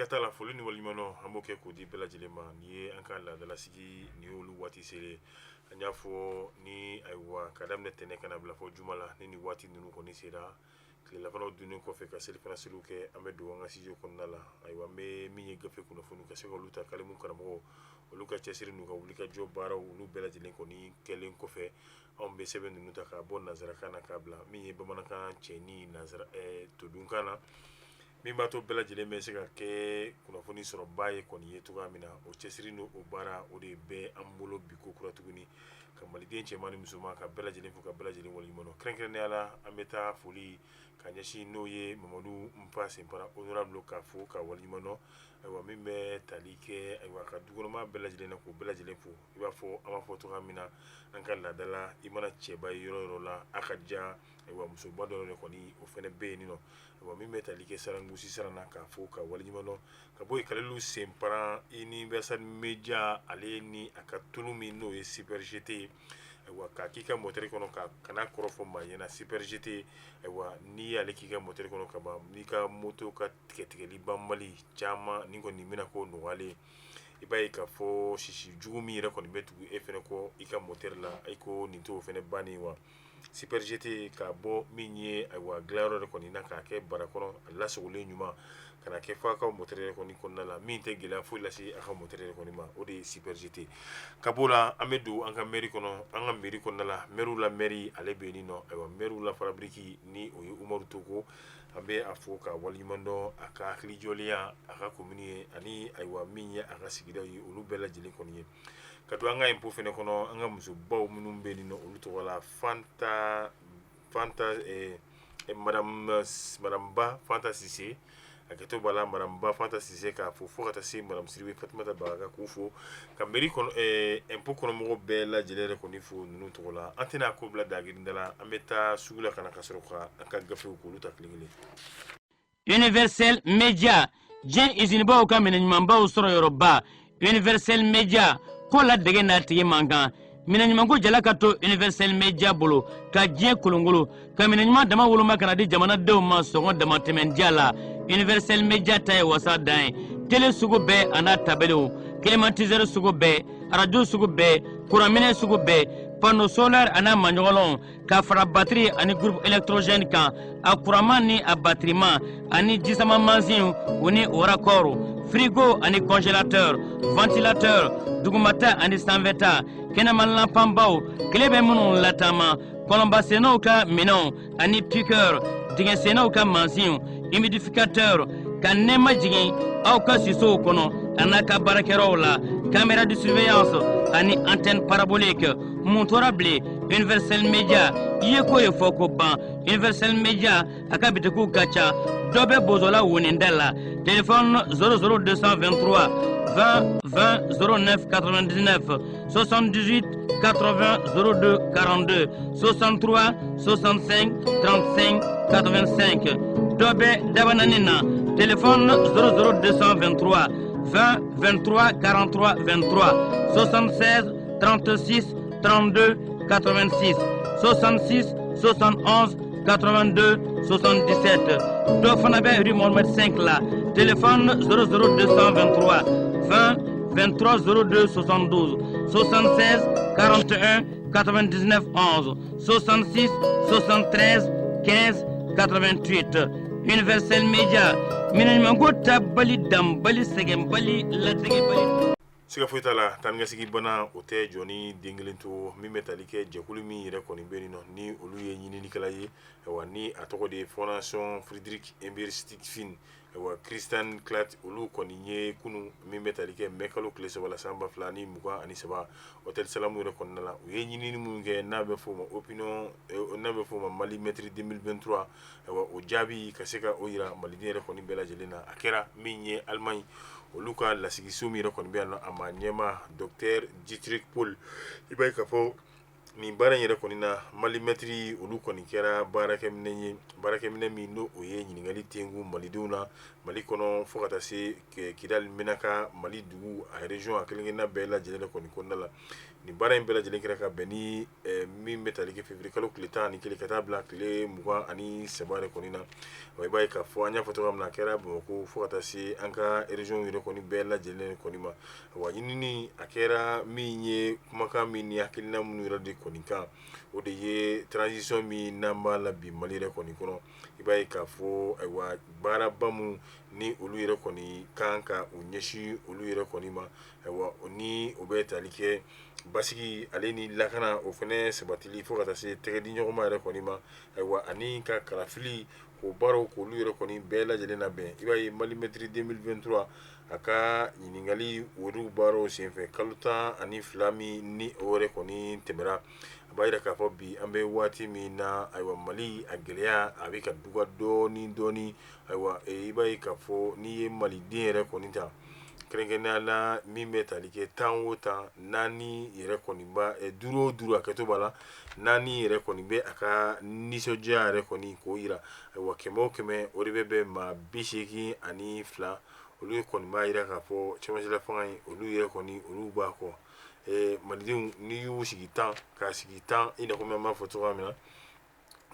Sikata la foli ni walimano an b'o kɛ k'o di bɛɛ lajɛlen ma ni ye an ka laadalasigi ni y'olu waati selen an y'a fɔ ni ayiwa ka daminɛ tɛnɛ kana bila fɔ juma la ni waati ninnu kɔni sera tilelafanaw dunnen kɔfɛ ka selifana seliw kɛ an bɛ don an ka studio kɔnɔna la ayiwa an bɛ min ye gafe kunnafoni ka se ka olu ta kalimu karamɔgɔw olu ka cɛsiri n'u ka wulikajɔ baaraw olu bɛɛ lajɛlen kɔni kɛlen kɔfɛ anw bɛ sɛbɛn ninnu ta k'a bɔ nanzarakan na k'a bila min ye bamanankan cɛ ni todunkan na min b'a to bɛɛ lajɛlen bɛ se ka kɛ kunnafoni sɔrɔba ye kɔni ye cogoya min na o cɛsiri n'o baara o de bɛ an bolo bi ko kura tuguni ka maliden cɛman ni musoman ka bɛɛ lajɛlen fo ka bɛɛ lajɛlen waleɲuman kɛrɛnkɛrɛnnenya la an bɛ taa foli ka ɲɛsin n'o ye Mamadu Mpa Senpara honorable k'a fo ka waleɲuman ayiwa min bɛ tali kɛ ayiwa ka dukɔnɔmaa bɛɛ lajɛlen na k'o bɛɛ lajɛlen fo i b'a fɔ an b'a fɔ cogoya min na an ka laada la i mana cɛba ye yɔrɔ yɔrɔ la a ka diya ayiwa musoba dɔ de kɔni o fɛnɛ bɛ yen nɔ ayiwa min bɛ tali kɛ Sarangusi Saran na k'a fo ka waleɲuman ka bɔ yen Kalilu Senpara Universal Media ale ni a ka tulu min n'o ye Super GT ayiwa k'a k'i ka motɛri kɔnɔ ka kana kɔrɔfɔ maa ɲɛna Super GT ayiwa n'i y'ale k'i ka motɛri kɔnɔ ka ban n'i ka moto ka tigɛtigɛli banbali caman ni kɔni bɛna k'o nɔgɔyalen i b'a ye k'a fɔ sisi jugu min yɛrɛ kɔni bɛ tugu e fɛnɛ kɔ i ka motɛri la ayi ko nin t'o fɛnɛ bannen wa Super GT ka bɔ min ye ayiwa dilayɔrɔ de kɔni na k'a kɛ bara kɔnɔ a lasagolen ɲuman ka na kɛ fɔ a ka motɛri yɛrɛ kɔni kɔnɔna la min tɛ gɛlɛya foyi lase a ka motɛri yɛrɛ kɔni ma o de ye Super GT ka b'o la an bɛ don an ka mairie kɔnɔ an ka mairie kɔnɔna la maire la mairie ale bɛ yen nɔ ayiwa maire la fabriki ni o ye Umaru Togo an bɛ a fɔ ka waleɲuman dɔn a ka hakilijɔlenya a ka commune ye ani ayiwa min ye a ka sigidaw ye olu bɛɛ lajɛlen kɔni ye ka don an ka impôt fɛnɛ kɔnɔ an ka musobaw minnu bɛ yen nɔ olu tɔgɔ la madame Ba Fanta Sise a kɛtɔ b'a la madame Ba Fanta Sise k'a fo fo ka taa se madame Sidibe Fatumata Bagaga k'u fo ka mairie kɔnɔ impôt kɔnɔmɔgɔw bɛɛ lajɛlen yɛrɛ kɔni fo ninnu tɔgɔ la an tɛna ko bila dagirinda la an bɛ taa sugu la ka na ka sɔrɔ ka an ka gafew k'olu ta kelen kelen. Universel Media diɲɛ izinibaw ka minɛɲumanbaw sɔrɔ yɔrɔba Universel Media ko la dege n'a tigi man kan minɛɲumanko jala ka to Universel Media bolo ka diɲɛ kolongolo ka minɛɲuman dama woloma kana di jamanadenw ma sɔngɔ dama tɛmɛndiya la Universel Media ta ye wasa dan ye télé sugu bɛɛ a n'a tabelew climatiseur sugu bɛɛ radio sugu bɛɛ kuranminɛ sugu bɛɛ panneau solaire a n'a maɲɔgɔnlɔnw ka fara batterie ani groupe électrogène kan a kuranman ni a batteriman ani jisama mansin u ni o raccord frigo ani congélateur ventilateur dugumata ani sanfɛta kɛnɛmalanpanbaw tile bɛ minnu latama kɔlɔnbasennaw ka minɛnw ani piqueur dingɛsennaw ka mansin humidificateur ka nɛɛma jigin aw ka sisow kɔnɔ a n'a ka baarakɛyɔrɔw la caméra de surveillance ani antenne parabolique mun tora bilen Universel Media i ye ko ye fɔ ko ban Universel Media a ka bitikiw ka ca dɔ bɛ bozola woninda la téléphone 00223 20 20 09 99 78 80 02 42 63 65 35 85 dɔ bɛ dabanani na téléphone 00223 20 23 43 23 76 36 32 86 66 71 82 77 dɔ fana bɛ rue Mohamed 5 la téléphone 00223 20 23 02 72 76 41 99 11 66 73 15 88 Universel Media minɛɲumanko ta bali dan bali sɛgɛn bali ladege bali. Siga foyi t'a la taa ni ka segi bana o tɛ jɔ ni den kelen to min bɛ tali kɛ jɛkulu min yɛrɛ kɔni bɛ yen nɔ ni olu ye ɲininikɛla ye ayiwa ni a tɔgɔ de ye Fondation Frederick Ebert Stigfin ayiwa Christian Clat olu kɔni ye kunu min bɛ tali kɛ mɛ kalo tile saba la san 2023 hôtel Salamu yɛrɛ kɔnɔna la u ye ɲinini minnu kɛ n'a bɛ fɔ o ma opinion n'a bɛ fɔ o ma Mali Maitre 2023 ayiwa o jaabi ka se ka o yira maliden yɛrɛ kɔni bɛɛ lajɛlen na a kɛra min ye Allemagne olu ka lasigiso min yɛrɛ kɔni bɛ yan nɔ a ma ɲɛma Dr Dietrich Paul i b'a ye k'a fɔ nin baara in yɛrɛ kɔni na mali mɛtiri olu kɔni kɛra baarakɛminɛ ye baarakɛminɛ min n'o o ye ɲininkali tengu malidenw na mali kɔnɔ fo ka taa se kidali minaka mali dugu a region a kelen-kelenna bɛɛ lajɛlen kɔni kɔnɔna la nin baara in bɛɛ lajɛlen kɛra ka bɛn ni min bɛ tali kɛ février kalo tile 11 ka taa bila tile 23 yɛrɛ kɔni na i b'a ye k'a fɔ an y'a fɔ cogoya min na a kɛra bamakɔ fo ka taa se an ka region yɛrɛ kɔni bɛɛ lajɛlen kɔni ma wa ɲinini a kɛra min ye kumakan min ni hakilina minnu yɛrɛ de kɔni kan o de ye transition min n'an b'a la bi mali yɛrɛ kɔni kɔnɔ i b'a ye k'a fɔ ayiwa baaraba minnu ni olu yɛrɛ kɔni kan ka u ɲɛsin olu yɛrɛ kɔni ma ayiwa o ni o bɛ tali kɛ basigi ale ni lakana o fana sabatili fo ka taa se tɛgɛdi ɲɔgɔnma yɛrɛ kɔni ma ayiwa ani ka kalafili k'o baaraw k'olu yɛrɛ kɔni bɛɛ lajɛlen labɛn i b'a ye mali mɛtiri 2023 a ka ɲininkali olu baaraw senfɛ kalo 12 min ni o yɛrɛ kɔni tɛmɛra a b'a yira k'a fɔ bi an bɛ waati min na ayiwa mali a gɛlɛya a bɛ ka duga dɔɔni ayiwa i b'a ye k'a fɔ n'i ye maliden yɛrɛ kɔni ta kɛrɛnkɛrɛnnenya la min bɛ tali kɛ 10 o 10 naani yɛrɛ kɔni ba 5 o 5 a kɛto b'a la naani yɛrɛ kɔni bɛ a ka nisɔndiya yɛrɛ kɔni k'o yira ayiwa 100 o 100 o de bɛ bɛn maa 82 olu kɔni b'a yira k'a fɔ cɛmancɛla fanga in olu yɛrɛ kɔni olu b'a kɔ malidenw n'i y'u sigi 10 k'a sigi 10 i n'a fɔ an b'a fɔ cogoya min na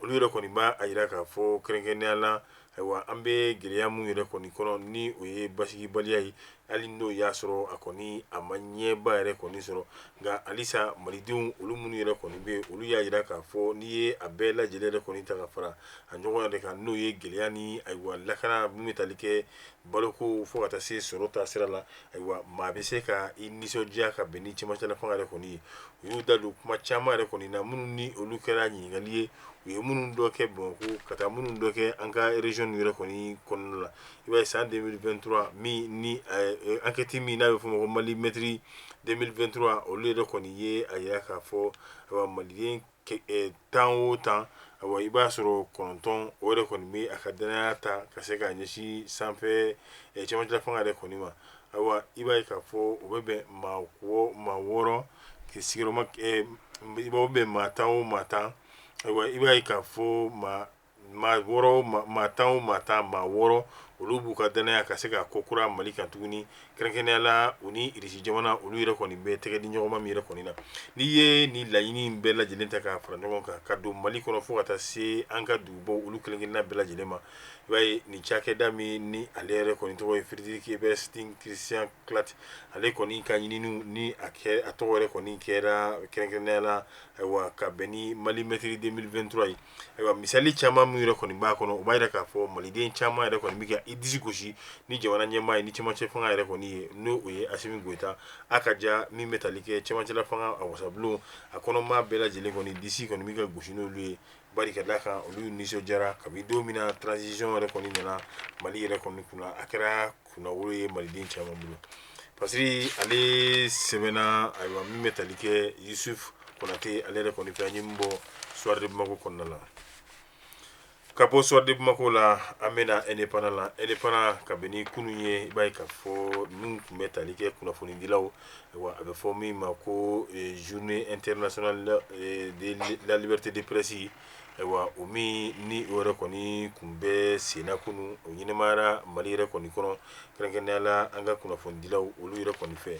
olu yɛrɛ kɔni b'a yira k'a fɔ kɛrɛnkɛrɛnnenya la ayiwa an bɛ gɛlɛya mun yɛrɛ kɔni kɔnɔ ni o ye basigibaliya ye hali n'o y'a sɔrɔ a kɔni a ma ɲɛba yɛrɛ kɔni sɔrɔ nka halisa malidenw olu minnu yɛrɛ kɔni bɛ yen olu y'a yira k'a fɔ n'i ye a bɛɛ lajɛlen yɛrɛ kɔni ta ka fara a ɲɔgɔn yɛrɛ kan n'o ye gɛlɛya ni ayiwa lakana mun bɛ tali kɛ baloko fo ka taa se sɔrɔ ta sira la ayiwa maa bɛ se ka i nisɔndiya ka bɛn ni cɛmancɛla fanga yɛrɛ kɔni ye u y'u da don kuma caman yɛrɛ kɔni na minnu ni olu kɛra ɲininkali ye u ye minnu dɔ kɛ bamakɔ ka taa minnu dɔ kɛ an ka region yɛrɛ kɔni kɔnɔna la i b'a ye san 2023 min ni enquête min n'a bɛ fɔ o ma ko mali mɛtiri 2023 olu yɛrɛ kɔni ye a yira k'a fɔ maliden 10 o 10 ayiwa i b'a sɔrɔ 9 o yɛrɛ kɔni bɛ a ka danaya ta ka se k'a ɲɛsin sanfɛ cɛmancɛla fanga yɛrɛ kɔni ma ayiwa i b'a ye k'a fɔ o bɛ bɛn maa 6 sigiyɔrɔma i b'a bɛn maa 10 o maa 10 ayiwa i b'a ye k'a fɔ maa 10 o maa 10 maa 6 olu b'u ka danaya ka se ka ko kura mali kan tuguni kɛrɛnkɛrɛnnenya la u ni irisi jamana olu yɛrɛ kɔni bɛ tɛgɛ di ɲɔgɔnma min yɛrɛ kɔni na n'i ye nin laɲini bɛɛ lajɛlen ta k'a fara ɲɔgɔn kan ka don mali kɔnɔ fo ka taa se an ka dugubaw olu kelen-kelenna bɛɛ lajɛlen ma i b'a ye nin cakɛda min ni ale yɛrɛ kɔni tɔgɔ ye Frédéric Ebert Christian Clat ale kɔni ka ɲininiw ni a tɔgɔ yɛrɛ kɔni kɛra kɛrɛnkɛrɛnnenya la ayiwa ka bɛn ni mali mɛtiri 2023 ye ayiwa misali caman min yɛrɛ kɔni b'a kɔnɔ o b'a yira k'a fɔ maliden caman yɛrɛ kɔni bɛ ka i disi gosi ni jamana ɲɛmaa ye ni cɛmancɛ fanga yɛrɛ kɔni ye n'o o ye Asimi Goyita a ka ja min bɛ tali kɛ cɛmancɛla fanga a wasabulon a kɔnɔmaa bɛɛ lajɛlen kɔni disi kɔni bɛ ka gosi n'olu ye bari ka d'a kan olu nisɔndiyara kabi don min na transition yɛrɛ kɔni nana mali yɛrɛ kɔni kunna a kɛra kunnawolo ye maliden caman bolo parce que ale sɛbɛnna ayiwa min bɛ tali kɛ Yusuf Konate ale yɛrɛ kɔni fɛ an ye min bɔ soir de Bamako kɔnɔna la ka bɔ soir de Bamako la an bɛna indépendant la indépendant kabini kunun ye i b'a ye k'a fɔ ninnu tun bɛ tali kɛ kunnafonidilaw ayiwa a bɛ fɔ min ma ko journée internationale de la liberté de presse ayiwa o min ni o yɛrɛ kɔni kun bɛ senna kunun o ɲɛnɛmayara mali yɛrɛ kɔni kɔnɔ kɛrɛnkɛrɛnnenya la an ka kunnafonidilaw olu yɛrɛ kɔni fɛ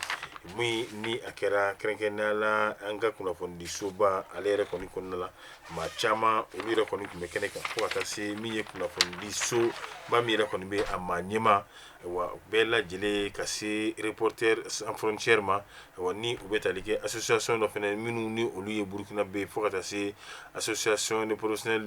min ni a kɛra kɛrɛnkɛrɛnnenya la an ka kunnafonidisoba ale yɛrɛ kɔni kɔnɔna la maa caman olu yɛrɛ kɔni tun bɛ kɛnɛ kan fo ka taa se min ye kunnafonidisoba min yɛrɛ kɔni bɛ a maa ɲɛma ayiwa bɛɛ lajɛlen ka se Reporters sans frontières ma ayiwa ni u bɛ tali kɛ association dɔ fana minnu ni olu ye Burukina bɛ fo ka taa se association des professionnels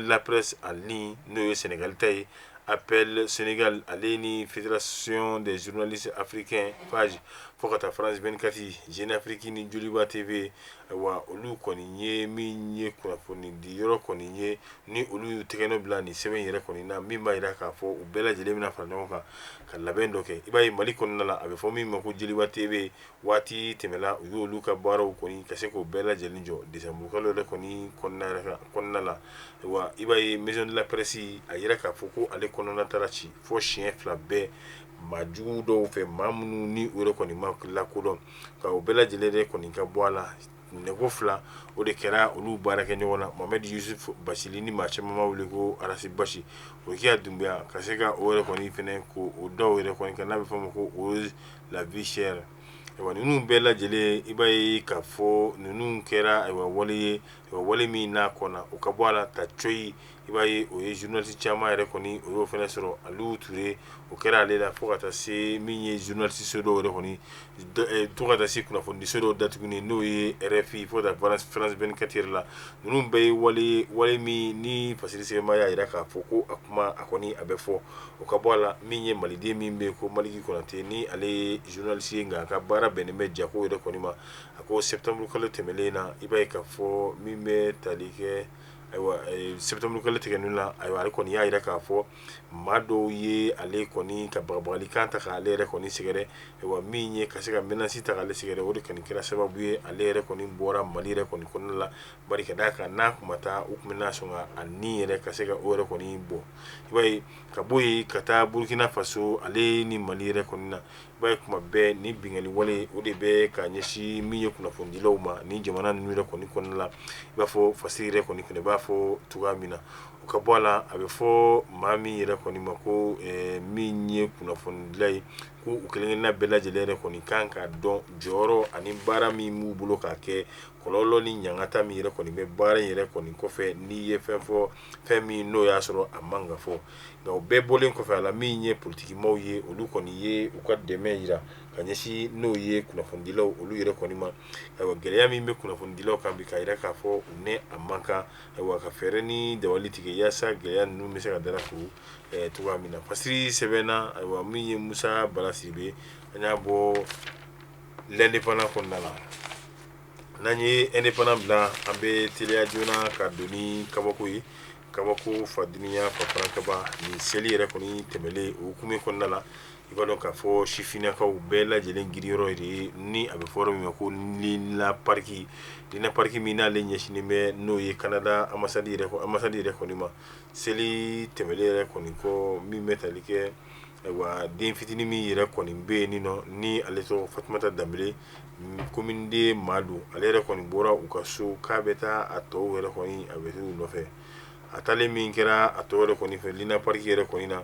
de la presse en ligne n'o ye Sénégal ta ye Appel Sénégal ale ni Fédération des journalistes africains FAJ fo ka taa France 24 Jeune Afrique ni Joliba TV ayiwa olu kɔni ye min ye kunnafoni di yɔrɔ kɔni ye ni olu y'u tɛgɛnɔ bila nin sɛbɛn yɛrɛ kɔni na min b'a jira k'a fɔ u bɛɛ lajɛlen bɛna fara ɲɔgɔn kan ka labɛn dɔ kɛ i b'a ye mali kɔnɔna la a bɛ fɔ min ma ko Joliba TV waati tɛmɛla u y'olu ka baaraw kɔni ka se k'o bɛɛ lajɛlen jɔ décembre kalo yɛrɛ kɔni kɔnɔna la wa i b'a ye maison de la presse a yira k'a fɔ ko ale kɔnɔna taara ci fo siɲɛ 2 bɛɛ maa jugu dɔw fɛ maa minnu ni o yɛrɛ kɔni ma lakodɔn ka o bɛɛ lajɛlen de kɔni ka bɔ a la nego fila o de kɛra olu baara kɛ ɲɔgɔn na Mohamed Yusuf Basili ni maa caman ma wele ko Arasi Basi o k'a dunbuya ka se ka o yɛrɛ kɔni fɛnɛ ko o dɔw yɛrɛ kɔni ka n'a bɛ fɔ ma ko la vie chère ayiwa ninnu bɛɛ lajɛlen i b'a ye k'a fɔ ninnu kɛra ayiwa wale ye wale min n'a kɔnna o ka bɔ a la ta coyi i b'a ye o ye journaliste caman yɛrɛ kɔni o y'o fɛnɛ sɔrɔ Aliyu Ture o kɛra ale la fo ka taa se min ye journaliste so dɔw yɛrɛ kɔni to ka taa se kunnafoni so dɔw datuguni n'o ye RFI fo ka taa France 24 yɛrɛ la ninnu bɛɛ ye wale min ni Fasili Sɛgɛma y'a yira k'a fɔ ko a kuma a kɔni a bɛ fɔ o ka bɔ a la min ye maliden min bɛ ko Maliki Konate ni ale ye journaliste ye nka a ka baara bɛnnen bɛ jako yɛrɛ kɔni ma a ko septembre kalo tɛmɛlen na i b'a ye k'a fɔ min bɛ tali kɛ ayiwa septembre kalo tigɛlen la ayiwa ale kɔni y'a yira k'a fɔ maa dɔw ye ale kɔni ka bagabagalikan ta k'ale yɛrɛ kɔni sɛgɛrɛ ayiwa min ye ka se ka menace ta k'ale sɛgɛrɛ o de kɔni kɛra sababu ye ale yɛrɛ kɔni bɔra Mali yɛrɛ kɔni kɔnɔna la bari ka d'a kan n'a kun ma taa u kun bɛna sɔn ka a ni yɛrɛ ka se ka o yɛrɛ kɔni bɔ i b'a ye ka bɔ yen ka taa Burkina Faso ale ni Mali yɛrɛ kɔni na i b'a ye kuma bɛɛ ni bingani wale o de bɛ ka ɲɛsin min ye kunnafonidilaw ma ni jamana ninnu yɛrɛ kɔni kɔnɔna la i b'a fɔ Fasili yɛrɛ kɔni fɛnɛ b'a fɔ cogoya min na o ka bɔ a la a bɛ fɔ maa min yɛrɛ kɔni ma ko min ye kunnafonidila ye ko u kelen-kelenna bɛɛ lajɛlen yɛrɛ kɔni kan k'a dɔn jɔyɔrɔ ani baara min b'u bolo k'a kɛ kɔlɔlɔ ni ɲangata min yɛrɛ kɔni bɛ baara in yɛrɛ kɔni kɔfɛ n'i ye fɛn fɔ fɛn min n'o y'a sɔrɔ a man ka fɔ nka o bɛɛ bɔlen kɔfɛ a la min ye politikimaaw ye olu kɔni ye u ka dɛmɛ yira ka ɲɛsin n'o ye kunnafonidilaw olu yɛrɛ kɔni ma ayiwa gɛlɛya min bɛ kunnafonidilaw kan bi k'a yira k'a fɔ u ne a man kan ayiwa ka fɛɛrɛ ni dabali tigɛ yaasa gɛlɛya ninnu bɛ se ka dalakuru cogoya min na Fasili sɛbɛnna ayiwa min ye Musa Bala Sidibe an y'a bɔ l'indépendant kɔnɔna la n'an ye indépendant bila an bɛ teliya joona ka don ni kabako ye kabako fadeniya fafarankaba ni seli yɛrɛ kɔni tɛmɛlen o hukumu kɔnɔna la i b'a dɔn k'a fɔ sifinnakaw bɛɛ lajɛlen giriyɔrɔ de ye ni a bɛ fɔ yɔrɔ min ma ko Lina Pariki min n'ale ɲɛsinnen bɛ n'o ye Canada ambassade yɛrɛ kɔni ma seli tɛmɛlen yɛrɛ kɔni kɔ min bɛ tali kɛ ayiwa den fitinin min yɛrɛ kɔni bɛ yen nin nɔ ni ale tɔgɔ Fatumata Danbele commune de Madu ale yɛrɛ kɔni bɔra u ka so k'a bɛ taa a tɔw yɛrɛ kɔni a bɛ t'u nɔfɛ a taalen min kɛra a tɔw yɛrɛ kɔni fɛ Lina Pariki yɛrɛ kɔni na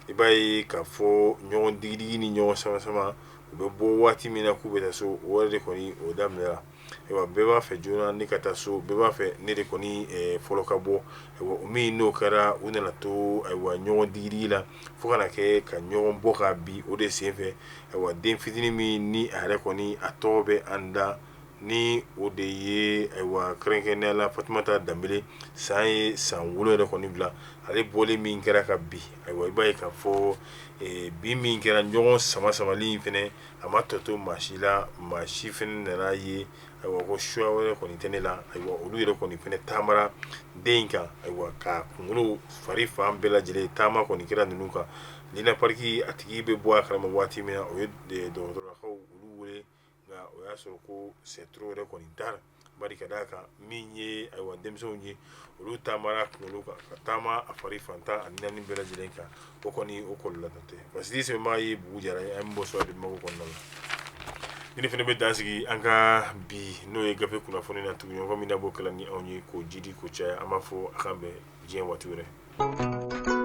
i b'a ye k'a fɔ ɲɔgɔn digidigi ni ɲɔgɔn sama-sama u bɛ bɔ waati min na k'u bɛ taa so o yɛrɛ de kɔni o daminɛra ayiwa bɛɛ b'a fɛ joona ne ka taa so bɛɛ b'a fɛ ne de kɔni fɔlɔ ka bɔ ayiwa min n'o kɛra u nana to ayiwa ɲɔgɔn digidigi la fo kana kɛ ka ɲɔgɔn bɔ ka bin o de senfɛ ayiwa den fitinin min ni a yɛrɛ kɔni a tɔgɔ bɛ an da ni o de ye ayiwa kɛrɛnkɛrɛnnenya la Fatumata Danbele san ye san 7 yɛrɛ kɔni bila ale bɔlen min kɛra ka bi ayiwa i b'a ye k'a fɔ bi min kɛra ɲɔgɔn sama-samali in fɛnɛ a ma tɔ to maa si la maa si fɛnɛ nana ye ayiwa ko choix wɛrɛ kɔni tɛ ne la ayiwa olu yɛrɛ kɔni fɛnɛ taamara den in kan ayiwa ka kunkolo fari fan bɛɛ lajɛlen taama kɔni kɛra ninnu kan Lina Pariki a tigi bɛ bɔ a kalama waati min na o ye dɔgɔtɔrɔkaw olu wele nka o y'a sɔrɔ ko c'est trop yɛrɛ kɔni tara bari ka d'a kan min ye ayiwa denmisɛnw ye olu taamara kunkolo kan ka taama a fari fantan ani naani bɛɛ lajɛlen kan o kɔni o kɔlɔlɔ tɛ Fasili Sɛbɛnma ye Bugu Jara ye an bɛ bɔ so a bɛ mago kɔnɔna la ni fɛnɛ bɛ dan sigi an ka bi n'o ye gafe kunnafoni na tuguɲɔgɔn min na b'o kɛla ni anw ye k'o jidi k'o caya an b'a fɔ a k'an bɛn diɲɛ waati wɛrɛ